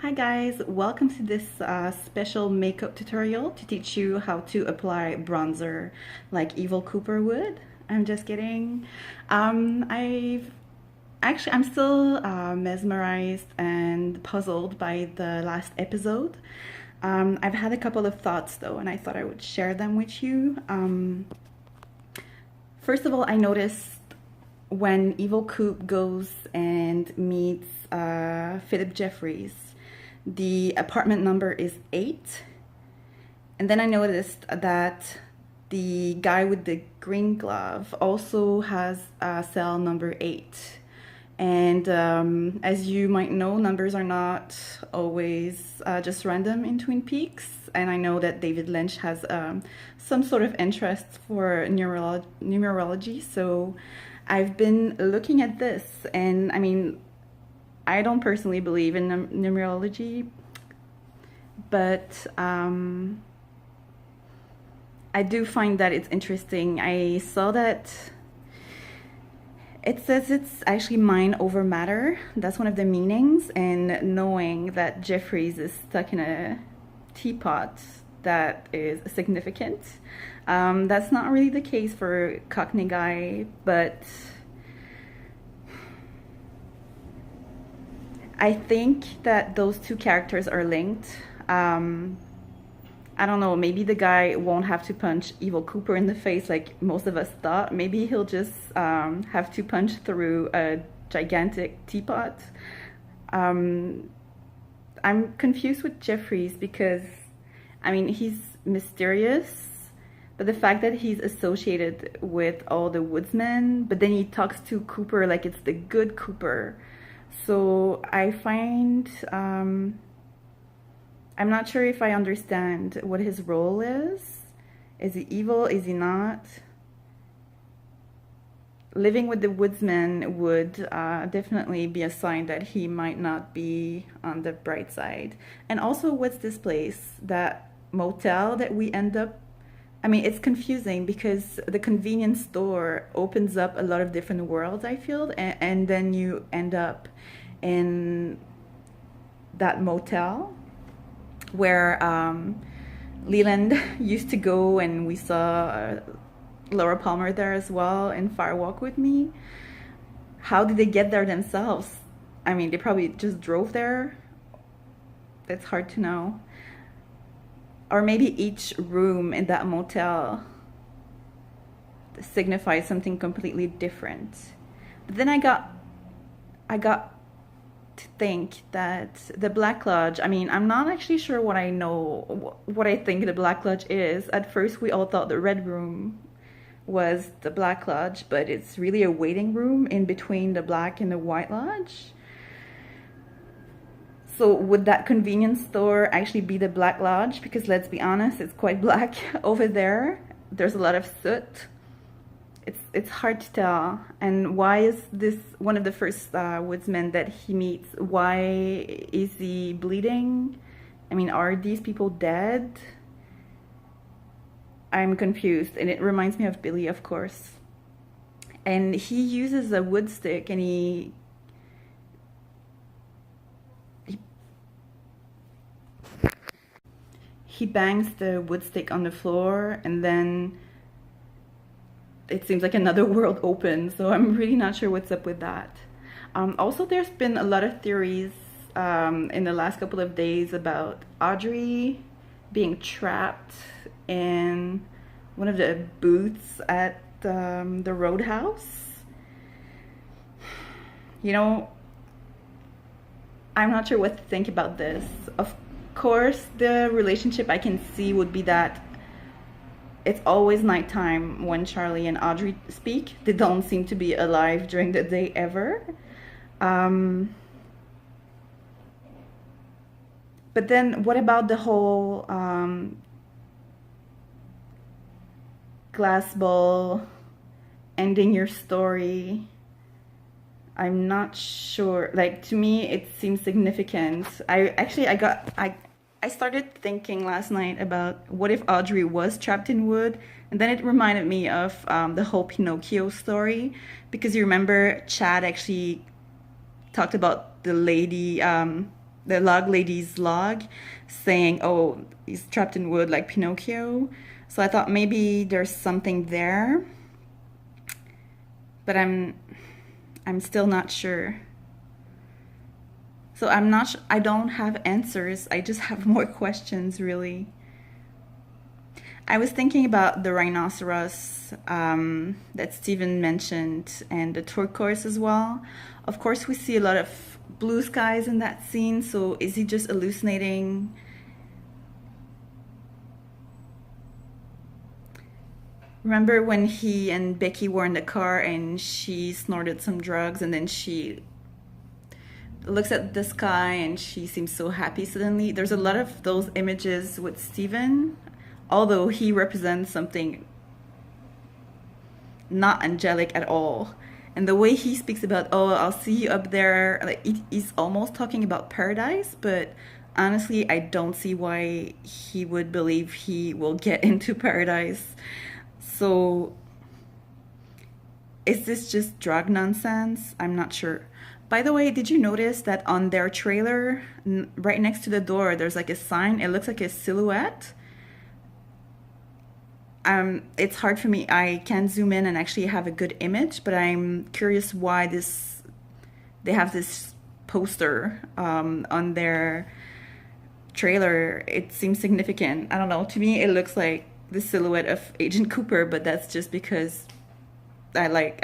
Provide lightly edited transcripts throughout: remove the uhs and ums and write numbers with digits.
Hi guys, welcome to this special makeup tutorial to teach you how to apply bronzer like Evil Cooper would. I'm just kidding. I'm still mesmerized and puzzled by the last episode. I've had a couple of thoughts though, and I thought I would share them with you. First of all, I noticed when Evil Coop goes and meets Philip Jeffries, the apartment number is 8. And then I noticed that the guy with the green glove also has cell number 8. And as you might know, numbers are not always just random in Twin Peaks. And I know that David Lynch has some sort of interest for numerology. So I've been looking at this, and I mean, I don't personally believe in numerology, but I do find that it's interesting. I saw that it says it's actually mind over matter. That's one of the meanings, and knowing that Jeffries is stuck in a teapot, that is significant. That's not really the case for Cockney Guy, but I think that those two characters are linked. I don't know, maybe the guy won't have to punch Evil Cooper in the face like most of us thought. Maybe he'll just have to punch through a gigantic teapot. I'm confused with Jeffries because, I mean, he's mysterious, but the fact that he's associated with all the woodsmen, but then he talks to Cooper like it's the good Cooper. So I find, I'm not sure if I understand what his role is. Is he evil? Is he not? Living with the woodsman would definitely be a sign that he might not be on the bright side. And also, what's this place, that motel that we end up, I mean, it's confusing because the convenience store opens up a lot of different worlds, I feel, and then you end up in that motel where Leland used to go, and we saw Laura Palmer there as well in Fire Walk with Me. How did they get there themselves? I mean, they probably just drove there. It's hard to know. Or maybe each room in that motel signifies something completely different. But then I got to think that the Black Lodge, I mean, I'm not actually sure what I think the Black Lodge is. At first we all thought the Red Room was the Black Lodge, but it's really a waiting room in between the Black and the White Lodge. So would that convenience store actually be the Black Lodge? Because let's be honest, it's quite black over there. There's a lot of soot. It's hard to tell. And why is this one of the first woodsmen that he meets? Why is he bleeding? I mean, are these people dead? I'm confused, and it reminds me of Billy, of course. And he uses a wood stick, and he bangs the wood stick on the floor, and then it seems like another world opens. So I'm really not sure what's up with that. Also, there's been a lot of theories in the last couple of days about Audrey being trapped in one of the booths at the Roadhouse. You know, I'm not sure what to think about this. Of course, the relationship I can see would be that it's always nighttime when Charlie and Audrey speak. They don't seem to be alive during the day ever. But then what about the whole glass ball ending your story? I'm not sure. Like, to me, it seems significant. I started thinking last night about what if Audrey was trapped in wood, and then it reminded me of the whole Pinocchio story, because you remember Chad actually talked about the lady the log lady's log, saying, "Oh, he's trapped in wood like Pinocchio." So I thought maybe there's something there, but I'm still not sure. So I'm not. I don't have answers. I just have more questions, really. I was thinking about the rhinoceros that Stephen mentioned and the turquoise as well. Of course, we see a lot of blue skies in that scene, so is he just hallucinating? Remember when he and Becky were in the car and she snorted some drugs and then she looks at the sky and she seems so happy suddenly? There's a lot of those images with Stephen, although he represents something not angelic at all. And the way he speaks about, "Oh, I'll see you up there," like he's almost talking about paradise, but honestly, I don't see why he would believe he will get into paradise. So, is this just drug nonsense? I'm not sure. By the way, did you notice that on their trailer, right next to the door, there's like a sign? It looks like a silhouette. It's hard for me. I can't zoom in and actually have a good image, but I'm curious why they have this poster on their trailer. It seems significant. I don't know. To me, it looks like the silhouette of Agent Cooper, but that's just because I like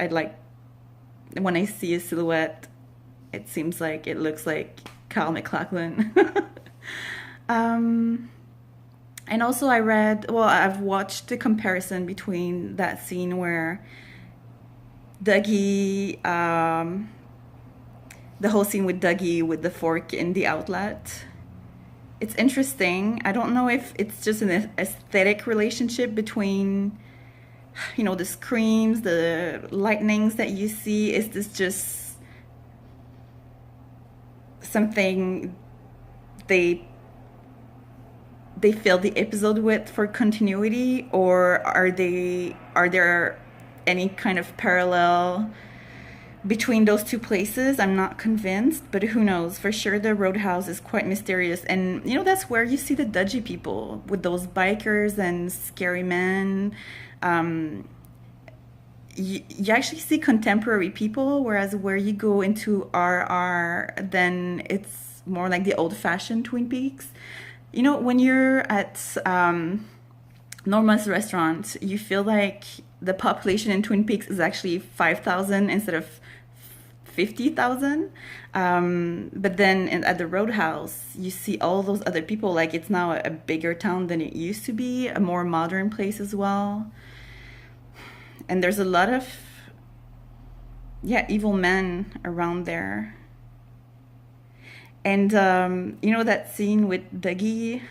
when I see a silhouette, it seems like it looks like Kyle MacLachlan. um, and also, I've watched the comparison between that scene where Dougie, the whole scene with Dougie with the fork in the outlet. It's interesting. I don't know if it's just an aesthetic relationship between, the screams, the lightnings that you see. Is this just something they fill the episode with for continuity, or are there any kind of parallel between those two places? I'm not convinced, but who knows? For sure, the Roadhouse is quite mysterious, and that's where you see the dodgy people with those bikers and scary men. You actually see contemporary people, whereas where you go into RR, then it's more like the old-fashioned Twin Peaks. When you're at Norma's restaurant, you feel like the population in Twin Peaks is actually 5,000 instead of 50,000. But then at the Roadhouse, you see all those other people. Like it's now a bigger town than it used to be, a more modern place as well. And there's a lot of, evil men around there. And that scene with Dougie,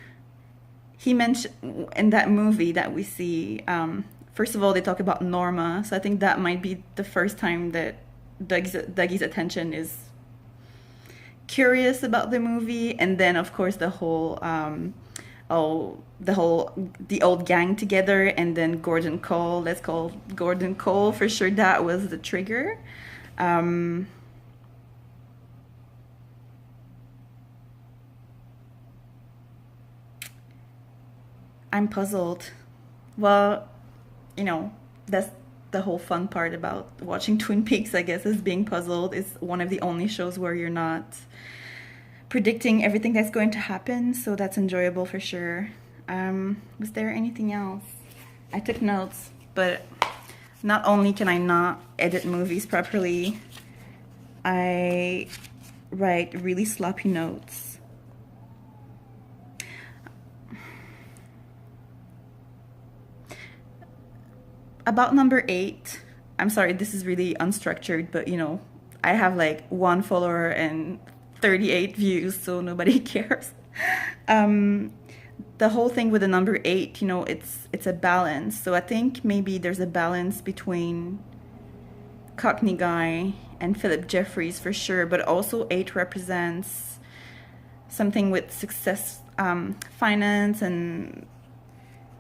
he mentioned in that movie that we see. First of all, they talk about Norma, so I think that might be the first time that Dougie's attention is curious about the movie, and then of course the whole the old gang together, and then Gordon Cole. Let's call Gordon Cole for sure. That was the trigger. I'm puzzled. Well, that's the whole fun part about watching Twin Peaks, I guess, is being puzzled. It's one of the only shows where you're not predicting everything that's going to happen, so that's enjoyable for sure. Was there anything else? I took notes, but not only can I not edit movies properly, I write really sloppy notes. About number 8, I'm sorry, this is really unstructured, but I have like 1 follower and 38 views, so nobody cares. The whole thing with the number 8, it's a balance. So I think maybe there's a balance between Cockney Guy and Philip Jeffries for sure, but also 8 represents something with success, finance and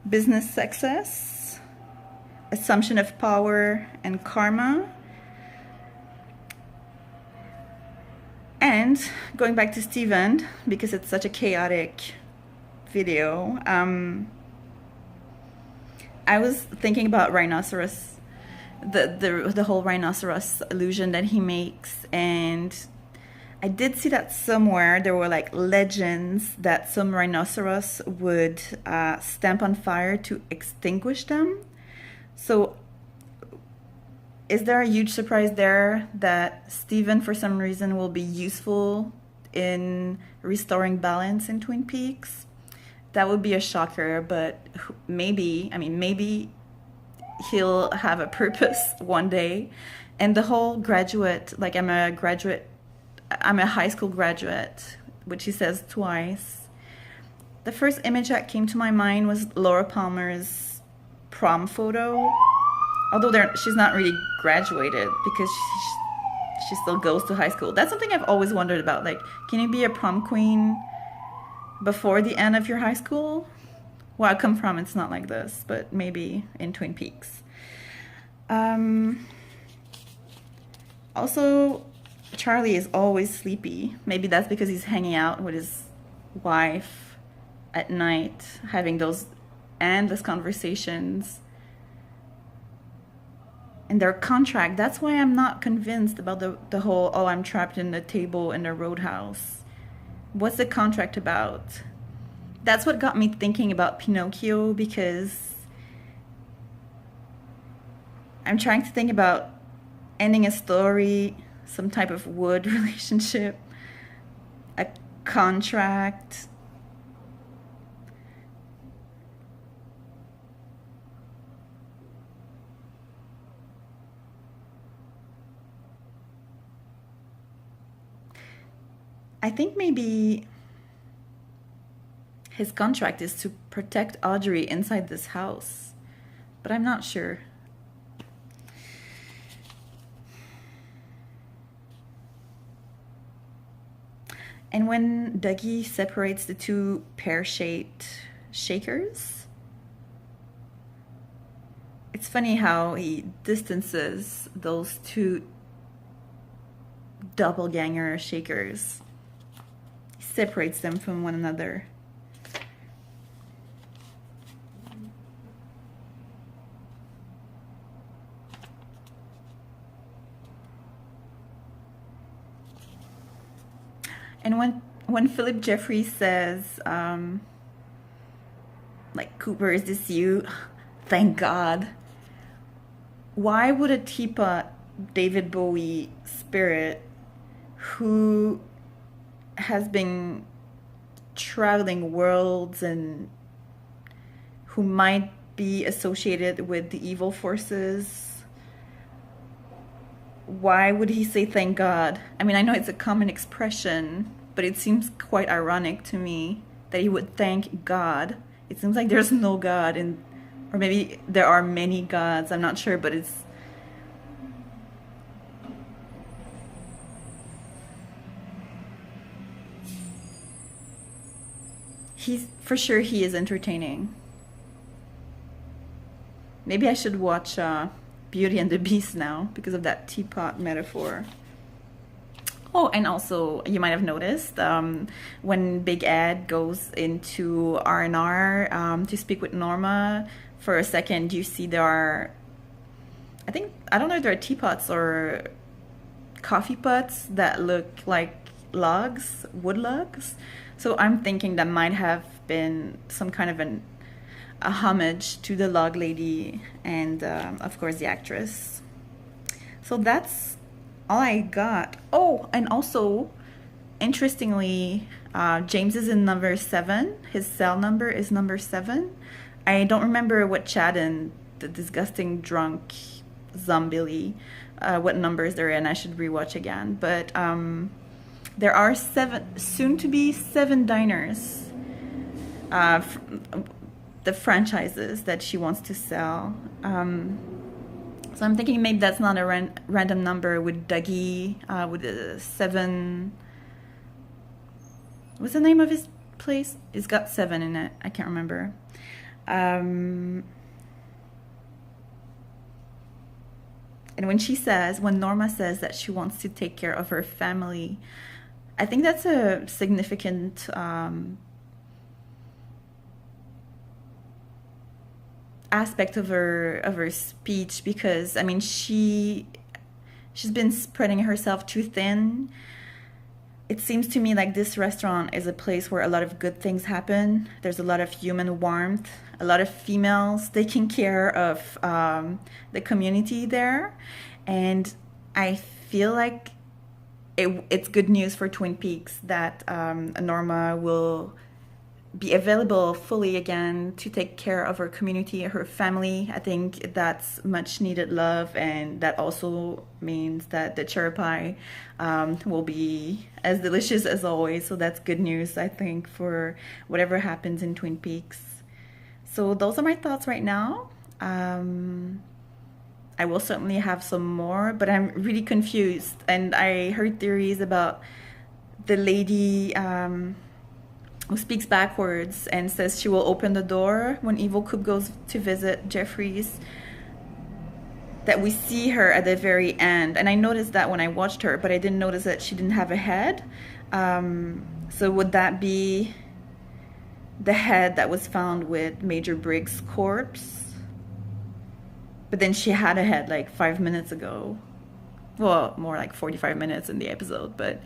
business success, assumption of power and karma. And going back to Steven, because it's such a chaotic video, I was thinking about rhinoceros, the whole rhinoceros illusion that he makes, and I did see that somewhere there were like legends that some rhinoceros would stamp on fire to extinguish them. So is there a huge surprise there that Steven, for some reason, will be useful in restoring balance in Twin Peaks? That would be a shocker, but maybe, I mean, maybe he'll have a purpose one day. And the whole graduate, like I'm a high school graduate, which he says twice. The first image that came to my mind was Laura Palmer's prom photo. Although she's not really graduated because she still goes to high school. That's something I've always wondered about. Like, can you be a prom queen before the end of your high school? Where I come from, it's not like this, but maybe in Twin Peaks. Also, Charlie is always sleepy. Maybe that's because he's hanging out with his wife at night, having those endless conversations. And their contract, that's why I'm not convinced about the whole, oh, I'm trapped in the table in the roadhouse. What's the contract about? That's what got me thinking about Pinocchio, because I'm trying to think about ending a story, some type of wood relationship, a contract. I think maybe his contract is to protect Audrey inside this house, but I'm not sure. And when Dougie separates the two pear-shaped shakers, it's funny how he distances those two doppelganger shakers. He separates them from one another. And when Philip Jeffries says, like, Cooper, is this you? Thank God. Why would a teapot David Bowie spirit who has been traveling worlds and who might be associated with the evil forces, why would he say thank God? I mean, I know it's a common expression, but it seems quite ironic to me that he would thank God. It seems like there's no God, or maybe there are many gods, I'm not sure, but for sure he is entertaining. Maybe I should watch Beauty and the Beast now because of that teapot metaphor. Oh, and also you might have noticed when Big Ed goes into R&R to speak with Norma, for a second you see there are, I don't know if there are teapots or coffee pots that look like logs, wood logs. So I'm thinking that might have been some kind of a homage to the log lady and of course the actress. So that's all I got. Oh, and also interestingly, James is in number 7. His cell number is number 7. I don't remember what Chad and the disgusting drunk zombie what numbers they're in. I should rewatch again, but there are 7, soon to be 7 diners, the franchises that she wants to sell. So I'm thinking maybe that's not a random number with Dougie, with a 7. What's the name of his place? It's got 7 in it. I can't remember. And when Norma says that she wants to take care of her family, I think that's a significant aspect of her speech, because I mean she's been spreading herself too thin. It seems to me like this restaurant is a place where a lot of good things happen. There's a lot of human warmth, a lot of females taking care of the community there. And I feel like it's good news for Twin Peaks that Norma will be available fully again to take care of her community, her family. I think that's much needed love, and that also means that the cherry pie will be as delicious as always. So that's good news, I think, for whatever happens in Twin Peaks. So those are my thoughts right now. I will certainly have some more, but I'm really confused. And I heard theories about the lady who speaks backwards and says she will open the door when Evil Coop goes to visit Jeffries, that we see her at the very end. And I noticed that when I watched her, but I didn't notice that she didn't have a head. So would that be the head that was found with Major Briggs' corpse? But then she had a head like 5 minutes ago. Well, more like 45 minutes in the episode, but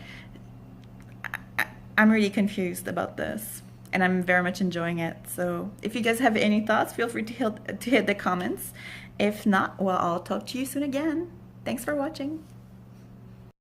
I'm really confused about this, and I'm very much enjoying it. So if you guys have any thoughts, feel free to hit the comments. If not, well, I'll talk to you soon again. Thanks for watching.